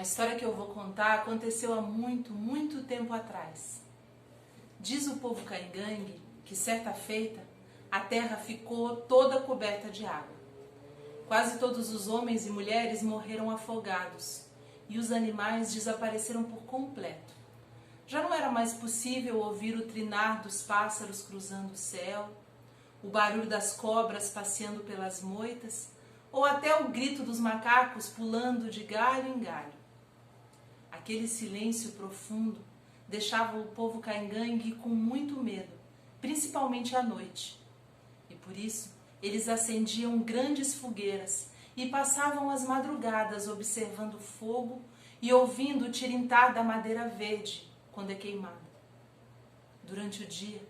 história que eu vou contar aconteceu há muito tempo atrás. Diz o povo caingangue que certa feita a terra ficou toda coberta de água. Quase todos os homens e mulheres morreram afogados e os animais desapareceram por completo. Já não era mais possível ouvir o trinar dos pássaros cruzando o céu, o barulho das cobras passeando pelas moitas, ou até o grito dos macacos pulando de galho em galho. Aquele silêncio profundo deixava o povo caingangue com muito medo, principalmente à noite. E por isso eles acendiam grandes fogueiras e passavam as madrugadas observando o fogo e ouvindo o tirintar da madeira verde quando é queimada. Durante o dia,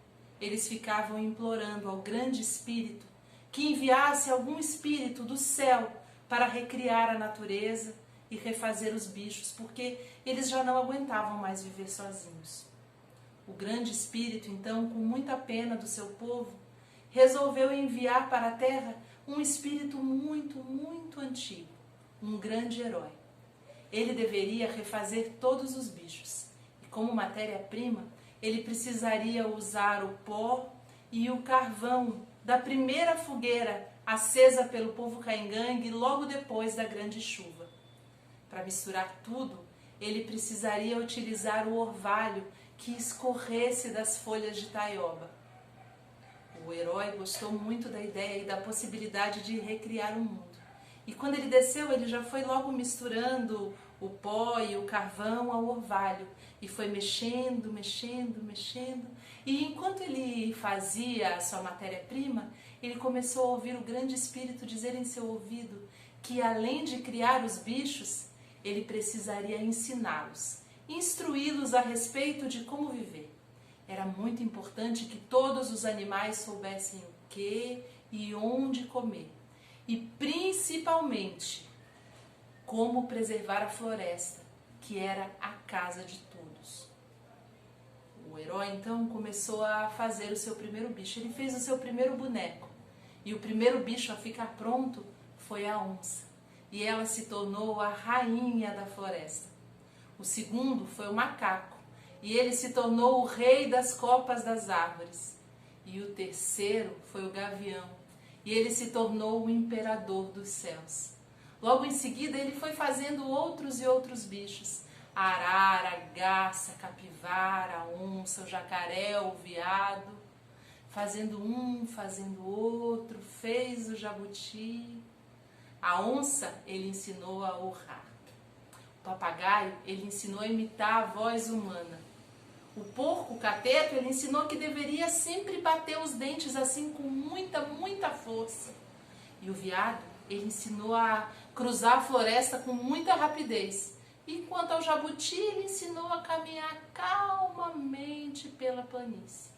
eles ficavam implorando ao grande espírito que enviasse algum espírito do céu para recriar a natureza e refazer os bichos, porque eles já não aguentavam mais viver sozinhos. O grande espírito, então, com muita pena do seu povo, resolveu enviar para a terra um espírito muito antigo, um grande herói. Ele deveria refazer todos os bichos, e como matéria-prima, ele precisaria usar o pó e o carvão da primeira fogueira acesa pelo povo caingangue logo depois da grande chuva. Para misturar tudo, ele precisaria utilizar o orvalho que escorresse das folhas de taioba. O herói gostou muito da ideia e da possibilidade de recriar o mundo. E quando ele desceu, ele já foi logo misturando o pó e o carvão ao orvalho. E foi mexendo. E enquanto ele fazia a sua matéria-prima, ele começou a ouvir o grande espírito dizer em seu ouvido que, além de criar os bichos, ele precisaria ensiná-los, instruí-los a respeito de como viver. Era muito importante que todos os animais soubessem o que e onde comer. E principalmente, como preservar a floresta, que era a casa de todos. O herói então começou a fazer o seu primeiro bicho. Ele fez o seu primeiro boneco. E o primeiro bicho a ficar pronto foi a onça. E ela se tornou a rainha da floresta. O segundo foi o macaco. E ele se tornou o rei das copas das árvores. E o terceiro foi o gavião. E ele se tornou o imperador dos céus. Logo em seguida ele foi fazendo outros e outros bichos. A arara, a garça, a capivara, a onça, o jacaré, o veado. Fazendo um, fazendo outro, fez o jabuti. A onça ele ensinou a urrar. O papagaio ele ensinou a imitar a voz humana. O porco, o cateto, ele ensinou que deveria sempre bater os dentes assim com muita força. E o veado, ele ensinou a cruzar a floresta com muita rapidez. Enquanto ao jabuti, ele ensinou a caminhar calmamente pela planície.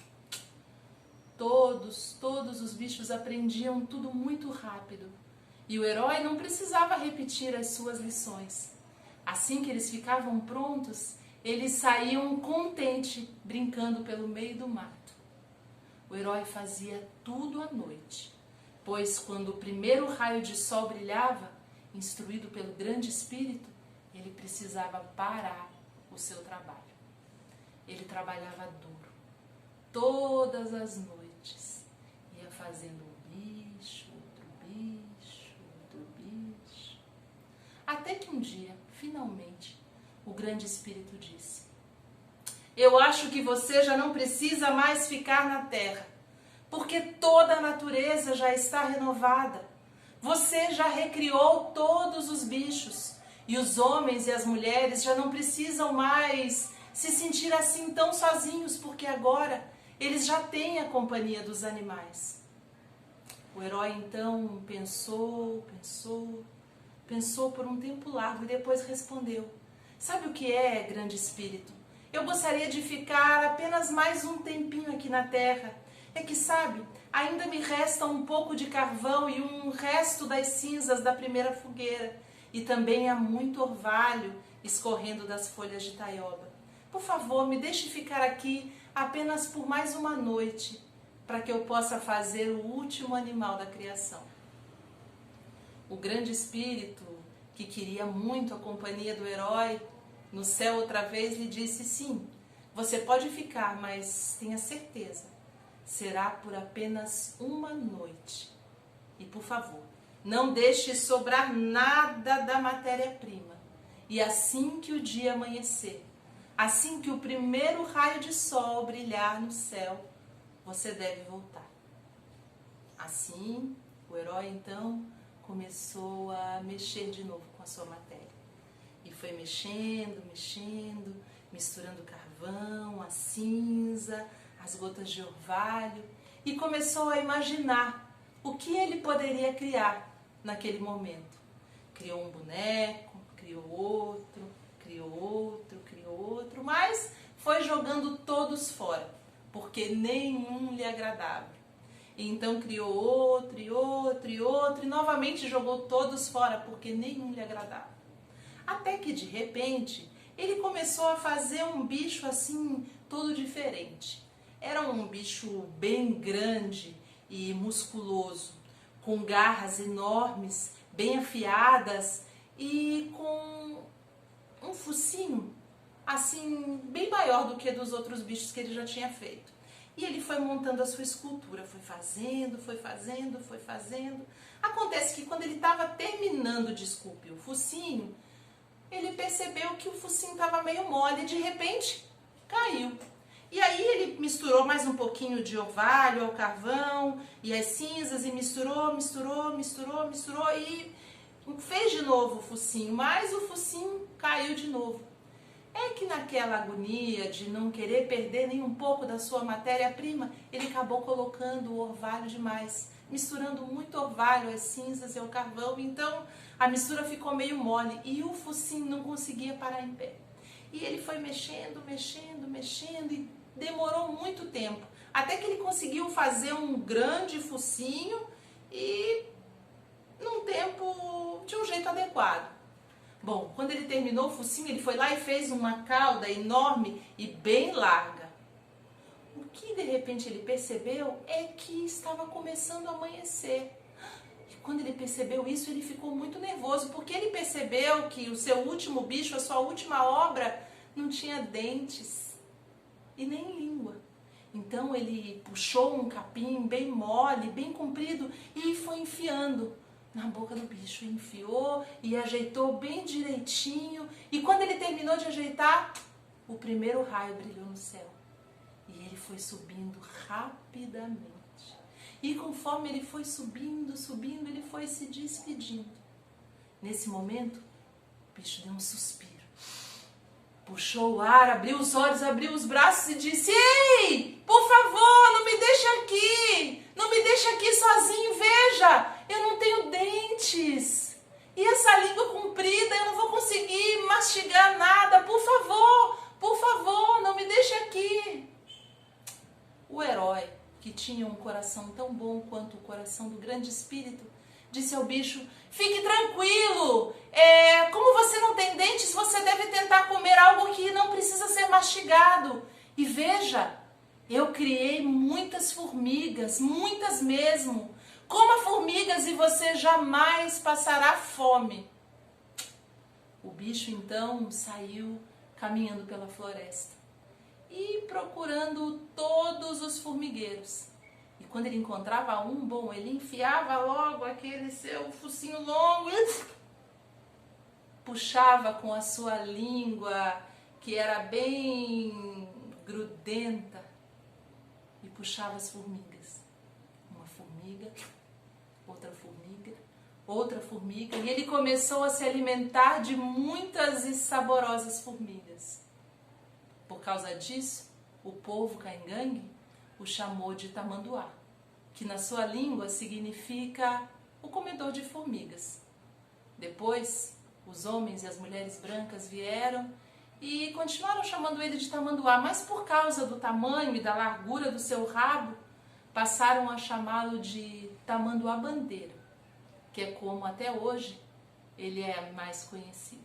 Todos os bichos aprendiam tudo muito rápido. E o herói não precisava repetir as suas lições. Assim que eles ficavam prontos, eles saíam contente, brincando pelo meio do mato. O herói fazia tudo à noite, pois quando o primeiro raio de sol brilhava, instruído pelo grande espírito, ele precisava parar o seu trabalho. Ele trabalhava duro, todas as noites, ia fazendo um bicho, outro bicho, até que um dia, finalmente, o grande espírito disse: eu acho que você já não precisa mais ficar na terra, porque toda a natureza já está renovada. Você já recriou todos os bichos, e os homens e as mulheres já não precisam mais se sentir assim tão sozinhos, porque agora eles já têm a companhia dos animais. O herói então pensou por um tempo largo e depois respondeu: sabe o que é, grande espírito? Eu gostaria de ficar apenas mais um tempinho aqui na terra. É que, sabe, ainda me resta um pouco de carvão e um resto das cinzas da primeira fogueira. E também há muito orvalho escorrendo das folhas de taioba. Por favor, me deixe ficar aqui apenas por mais uma noite, para que eu possa fazer o último animal da criação. O grande espírito que queria muito a companhia do herói no céu outra vez, lhe disse: sim, você pode ficar, mas tenha certeza, será por apenas uma noite. E por favor, não deixe sobrar nada da matéria-prima. E assim que o dia amanhecer, assim que o primeiro raio de sol brilhar no céu, você deve voltar. Assim, o herói então começou a mexer de novo com a sua matéria. E foi mexendo, misturando o carvão, a cinza, as gotas de orvalho, e começou a imaginar o que ele poderia criar naquele momento. Criou um boneco, criou outro, mas foi jogando todos fora, porque nenhum lhe agradava. E então criou outro, e novamente jogou todos fora, porque nenhum lhe agradava. Até que de repente ele começou a fazer um bicho assim, todo diferente. Era um bicho bem grande e musculoso, com garras enormes, bem afiadas e com um focinho assim, bem maior do que dos outros bichos que ele já tinha feito. E ele foi montando a sua escultura, foi fazendo. Acontece que quando ele estava terminando de esculpir o focinho, ele percebeu que o focinho estava meio mole e de repente caiu. E aí ele misturou mais um pouquinho de orvalho ao carvão e as cinzas e misturou e fez de novo o focinho, mas o focinho caiu de novo. É que naquela agonia de não querer perder nem um pouco da sua matéria-prima, ele acabou colocando o orvalho demais, misturando muito orvalho, as cinzas e o carvão, então a mistura ficou meio mole e o focinho não conseguia parar em pé. E ele foi mexendo e demorou muito tempo, até que ele conseguiu fazer um grande focinho e num tempo de um jeito adequado. Bom, quando ele terminou o focinho, ele foi lá e fez uma cauda enorme e bem larga. O que de repente ele percebeu é que estava começando a amanhecer. E quando ele percebeu isso, ele ficou muito nervoso, porque ele percebeu que o seu último bicho, a sua última obra, não tinha dentes e nem língua. Então ele puxou um capim bem mole, bem comprido e foi enfiando na boca do bicho, enfiou e ajeitou bem direitinho, e quando ele terminou de ajeitar, o primeiro raio brilhou no céu, e ele foi subindo rapidamente, e conforme ele foi subindo, ele foi se despedindo. Nesse momento, o bicho deu um suspiro, puxou o ar, abriu os olhos, abriu os braços e disse: ei, por favor, não me deixe aqui sozinho, veja, eu não tenho dentes, e essa língua comprida, eu não vou conseguir mastigar nada, por favor, não me deixe aqui. O herói, que tinha um coração tão bom quanto o coração do grande espírito, disse ao bicho: fique tranquilo, como você não tem dentes, você deve tentar comer algo que não precisa ser mastigado. E veja, eu criei muitas formigas, muitas mesmo. Coma formigas e você jamais passará fome. O bicho então saiu caminhando pela floresta e procurando todos os formigueiros. E quando ele encontrava um bom, ele enfiava logo aquele seu focinho longo e puxava com a sua língua, que era bem grudenta, e puxava as formigas. Uma formiga, outra formiga, e ele começou a se alimentar de muitas e saborosas formigas. Por causa disso, o povo caingangue o chamou de tamanduá, que na sua língua significa o comedor de formigas. Depois, os homens e as mulheres brancas vieram e continuaram chamando ele de tamanduá, mas por causa do tamanho e da largura do seu rabo, passaram a chamá-lo de tamanduá bandeira, que é como até hoje ele é mais conhecido.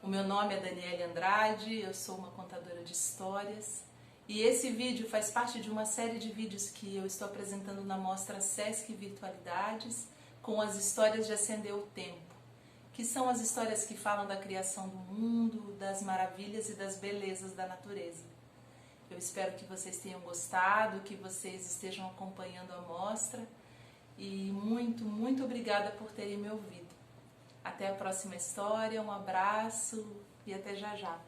O meu nome é Daniele Andrade, eu sou uma contadora de histórias E esse vídeo faz parte de uma série de vídeos que eu estou apresentando na mostra Sesc Virtualidades, com as histórias de Acender o Tempo, que são as histórias que falam da criação do mundo, das maravilhas e das belezas da natureza. Eu espero que vocês tenham gostado, que vocês estejam acompanhando a mostra e muito obrigada por terem me ouvido. Até a próxima história, um abraço e até já já.